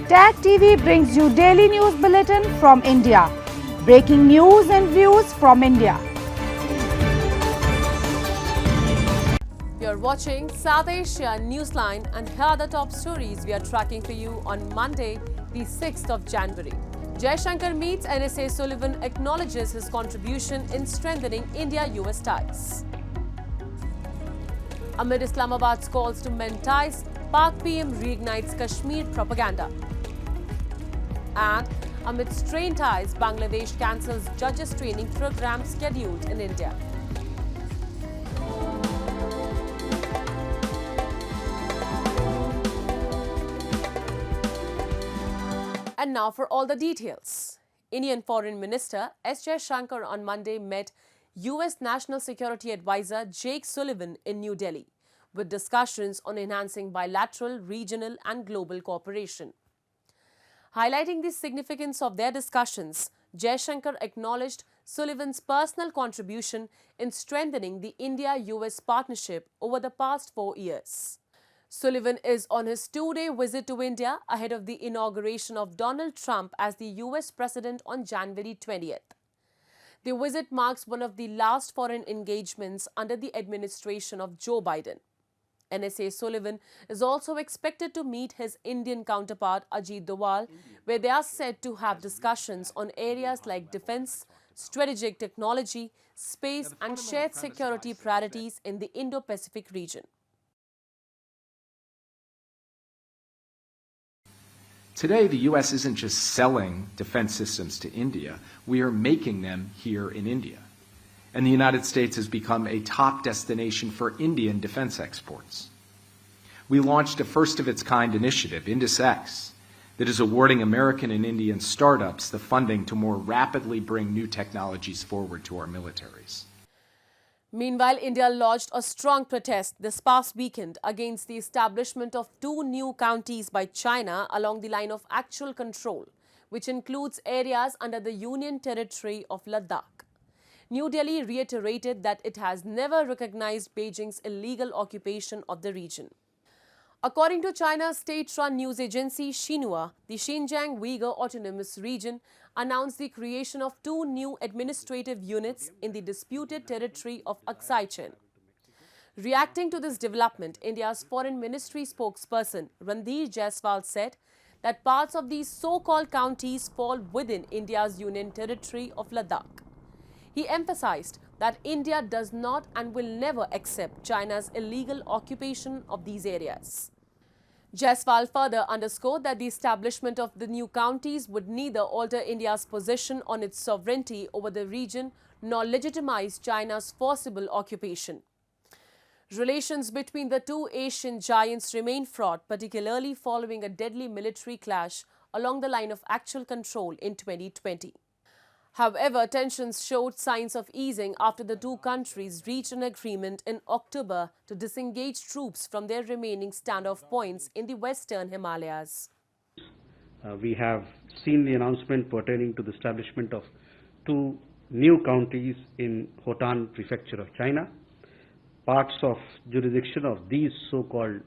Tag TV brings you daily news bulletin from India. Breaking news and views from India. You're watching South Asia Newsline, and here are the top stories we are tracking for you on Monday, the 6th of January. Shankar meets NSA. Sullivan acknowledges his contribution in strengthening India-US ties. Amid Islamabad's calls to mend ties, Pak PM reignites Kashmir propaganda. And amid strained ties, Bangladesh cancels judges training program scheduled in India. And now for all the details. Indian Foreign Minister S. Shankar on Monday met U.S. National Security Advisor Sheikh Sullivan in New Delhi, with discussions on enhancing bilateral, regional and global cooperation. Highlighting the significance of their discussions, Shankar acknowledged Sullivan's personal contribution in strengthening the India-US partnership over the past 4 years. Sullivan is on his 2-day visit to India ahead of the inauguration of Donald Trump as the US President on January 20th. The visit marks one of the last foreign engagements under the administration of Joe Biden. NSA Sullivan is also expected to meet his Indian counterpart Ajit Doval, where they are said to have discussions on areas like defense, strategic technology, space and shared security priorities in the Indo-Pacific region. Today, the U.S. isn't just selling defense systems to India, we are making them here in India. And the United States has become a top destination for Indian defense exports. We launched a first-of-its-kind initiative, IndusX, that is awarding American and Indian startups the funding to more rapidly bring new technologies forward to our militaries. Meanwhile, India lodged a strong protest this past weekend against the establishment of 2 new counties by China along the line of actual control, which includes areas under the Union Territory of Ladakh. New Delhi reiterated that it has never recognized Beijing's illegal occupation of the region. According to China's state-run news agency Xinhua, the Xinjiang Uyghur Autonomous Region announced the creation of 2 new administrative units in the disputed territory of Aksai-Chin. Reacting to this development, India's Foreign Ministry spokesperson Ranveer Jaiswal said that parts of these so-called counties fall within India's Union Territory of Ladakh. He emphasized that India does not and will never accept China's illegal occupation of these areas. Jaiswal further underscored that the establishment of the new counties would neither alter India's position on its sovereignty over the region nor legitimize China's forcible occupation. Relations between the 2 Asian giants remain fraught, particularly following a deadly military clash along the line of actual control in 2020. However, tensions showed signs of easing after the 2 countries reached an agreement in October to disengage troops from their remaining standoff points in the western Himalayas. We have seen the announcement pertaining to the establishment of 2 new counties in Hotan Prefecture of China. Parts of jurisdiction of these so-called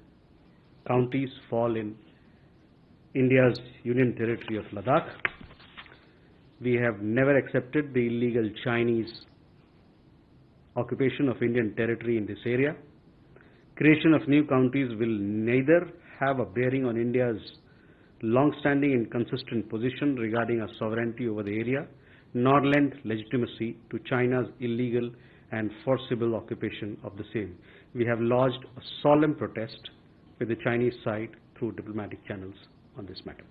counties fall in India's Union Territory of Ladakh. We have never accepted the illegal Chinese occupation of Indian territory in this area. Creation of new counties will neither have a bearing on India's long-standing and consistent position regarding our sovereignty over the area, nor lend legitimacy to China's illegal and forcible occupation of the same. We have lodged a solemn protest with the Chinese side through diplomatic channels on this matter.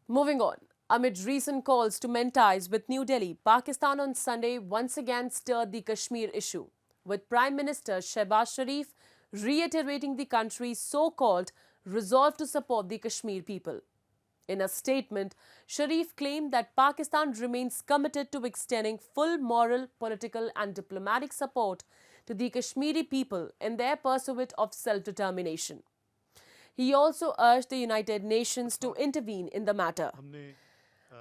Moving on. Amid recent calls to mend ties with New Delhi, Pakistan on Sunday once again stirred the Kashmir issue, with Prime Minister Shehbaz Sharif reiterating the country's so-called resolve to support the Kashmir people. In a statement, Sharif claimed that Pakistan remains committed to extending full moral, political and diplomatic support to the Kashmiri people in their pursuit of self-determination. He also urged the United Nations to intervene in the matter.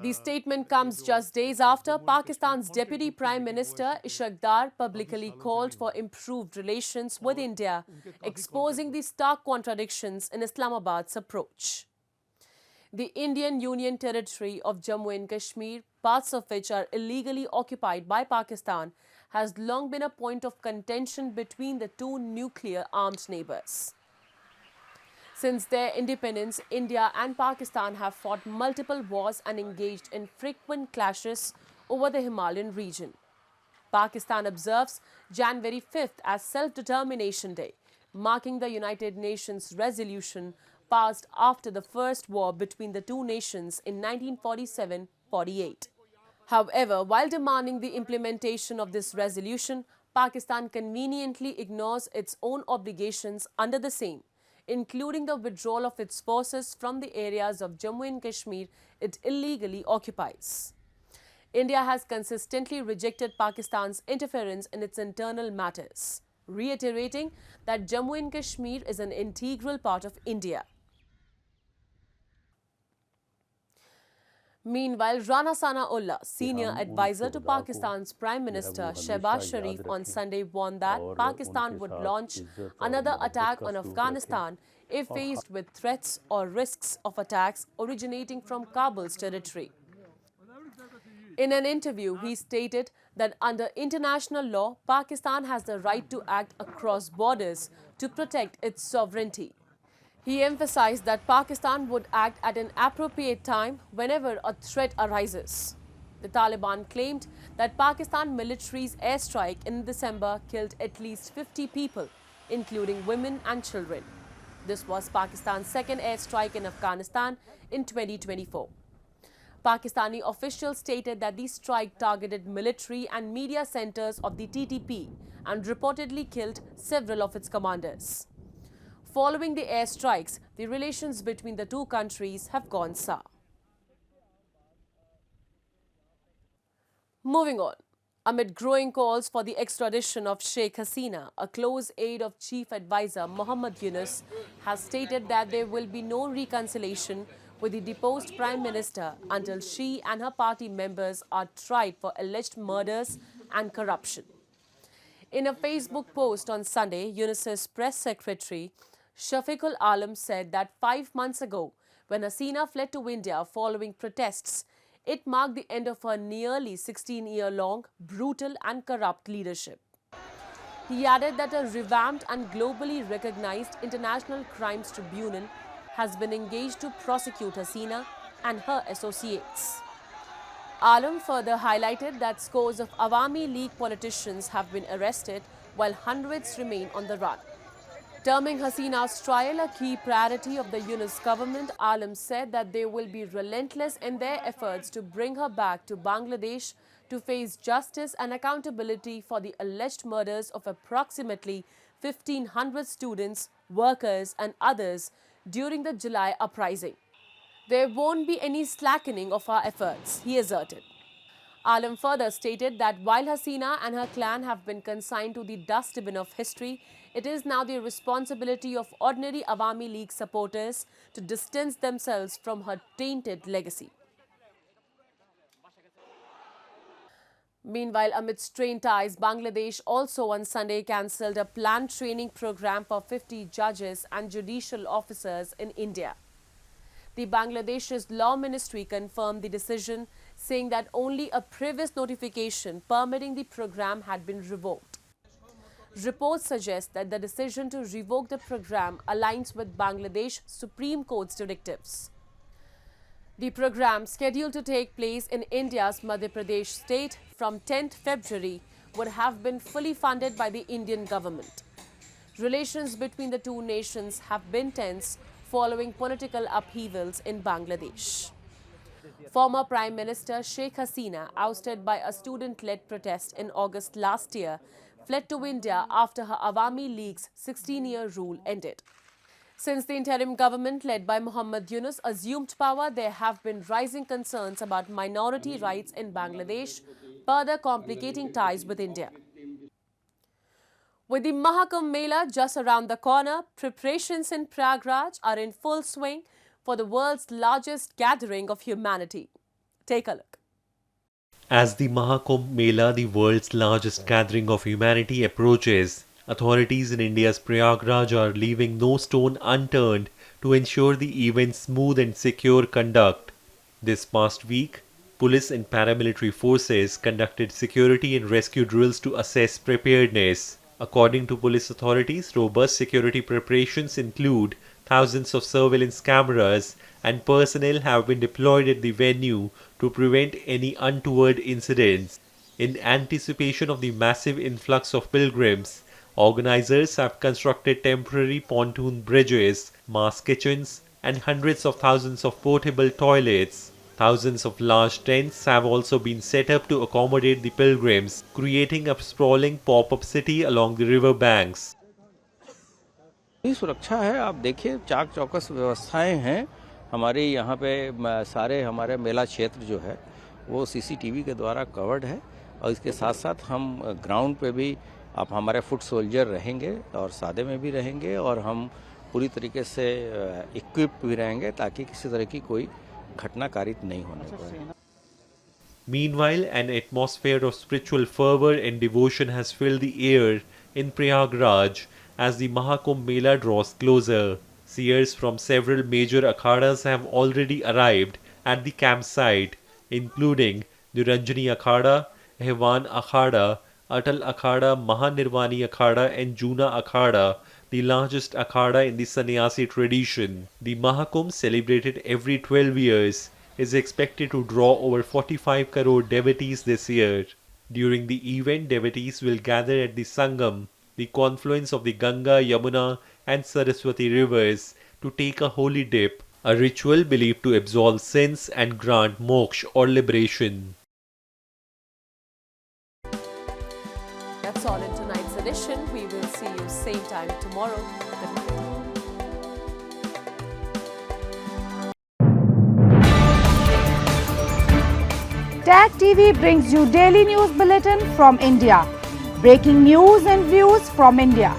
The statement comes just days after Pakistan's Deputy Prime Minister Sheikh publicly called for improved relations with India, exposing the stark contradictions in Islamabad's approach. The Indian Union territory of Jammu and Kashmir, parts of which are illegally occupied by Pakistan, has long been a point of contention between the two nuclear-armed neighbors. Since their independence, India and Pakistan have fought multiple wars and engaged in frequent clashes over the Himalayan region. Pakistan observes January 5th as Self-Determination Day, marking the United Nations resolution passed after the first war between the two nations in 1947-48. However, while demanding the implementation of this resolution, Pakistan conveniently ignores its own obligations under the same, including the withdrawal of its forces from the areas of Jammu and Kashmir it illegally occupies. India has consistently rejected Pakistan's interference in its internal matters, reiterating that Jammu and Kashmir is an integral part of India. Meanwhile, Rana Sanaullah, senior advisor to Pakistan's Prime Minister Shehbaz Sharif, on Sunday warned that Pakistan would launch another attack on Afghanistan if faced with threats or risks of attacks originating from Kabul's territory. In an interview, he stated that under international law, Pakistan has the right to act across borders to protect its sovereignty. He emphasized that Pakistan would act at an appropriate time whenever a threat arises. The Taliban claimed that Pakistan military's airstrike in December killed at least 50 people, including women and children. This was Pakistan's second airstrike in Afghanistan in 2024. Pakistani officials stated that the strike targeted military and media centers of the TTP and reportedly killed several of its commanders. Following the airstrikes, the relations between the two countries have gone sour. Moving on, amid growing calls for the extradition of Sheikh Hasina, a close aide of Chief Advisor Muhammad Yunus has stated that there will be no reconciliation with the deposed Prime Minister until she and her party members are tried for alleged murders and corruption. In a Facebook post on Sunday, Unicef's press secretary Shafiqul Alam said that 5 months ago, when Hasina fled to India following protests, it marked the end of her nearly 16-year-long brutal and corrupt leadership. He added that a revamped and globally recognized International Crimes Tribunal has been engaged to prosecute Hasina and her associates. Alam further highlighted that scores of Awami League politicians have been arrested while hundreds remain on the run. Terming Hasina's trial a key priority of the Yunus government, Alam said that they will be relentless in their efforts to bring her back to Bangladesh to face justice and accountability for the alleged murders of approximately 1,500 students, workers and others during the July uprising. There won't be any slackening of our efforts, he asserted. Alam further stated that while Hasina and her clan have been consigned to the dustbin of history, it is now the responsibility of ordinary Awami League supporters to distance themselves from her tainted legacy. Meanwhile, amid strained ties, Bangladesh also on Sunday cancelled a planned training program for 50 judges and judicial officers in India. The Bangladesh's Law Ministry confirmed the decision, saying that only a previous notification permitting the program had been revoked. Reports suggest that the decision to revoke the program aligns with Bangladesh Supreme Court's directives. The program, scheduled to take place in India's Madhya Pradesh state from 10th February, would have been fully funded by the Indian government. Relations between the two nations have been tense following political upheavals in Bangladesh. Former Prime Minister Sheikh Hasina, ousted by a student-led protest in August last year, fled to India after her Awami League's 16-year rule ended. Since the interim government led by Muhammad Yunus assumed power, there have been rising concerns about minority rights in Bangladesh, further complicating ties with India. With the Mahakumbh Mela just around the corner, preparations in Prayagraj are in full swing for the world's largest gathering of humanity. Take a look. As the Mahakumbh Mela, the world's largest gathering of humanity, approaches, Authorities in India's Prayagraj are leaving no stone unturned to ensure the event's smooth and secure conduct. This past week, police and paramilitary forces conducted security and rescue drills to assess preparedness. According to police authorities, robust security preparations include thousands of surveillance cameras, and personnel have been deployed at the venue to prevent any untoward incidents. In anticipation of the massive influx of pilgrims, organizers have constructed temporary pontoon bridges, mass kitchens, and hundreds of thousands of portable toilets. Thousands of large tents have also been set up to accommodate the pilgrims, creating a sprawling pop-up city along the river banks. सुरक्षा है, आप देखिए चाक चौकस व्यवस्थाएं हैं हमारे यहाँ पे। सारे हमारे मेला क्षेत्र जो है वो सीसीटीवी के द्वारा कवर्ड है और इसके साथ साथ हम ग्राउंड पे भी आप हमारे फुट सोल्जर रहेंगे और सादे में भी रहेंगे और हम पूरी तरीके से इक्विप भी रहेंगे ताकि किसी तरह की कोई घटना कारित नहीं होने पाए। Meanwhile, an atmosphere of spiritual fervor and devotion has filled the air in Prayagraj as the Mahakumbh Mela draws closer. Seers from several major akhadas have already arrived at the campsite, including Niranjani Akhada, Ehwan Akhada, Atal Akhada, Mahanirvani Akhada, and Juna Akhada, the largest akhada in the sannyasi tradition. The Mahakumbh, celebrated every 12 years, is expected to draw over 45 crore devotees this year. During the event, devotees will gather at the Sangam, the confluence of the Ganga, Yamuna, and Saraswati rivers, to take a holy dip, a ritual believed to absolve sins and grant moksha or liberation. That's all in tonight's edition. We will see you same time tomorrow. Good night. Tag TV brings you daily news bulletin from India. Breaking news and views from India.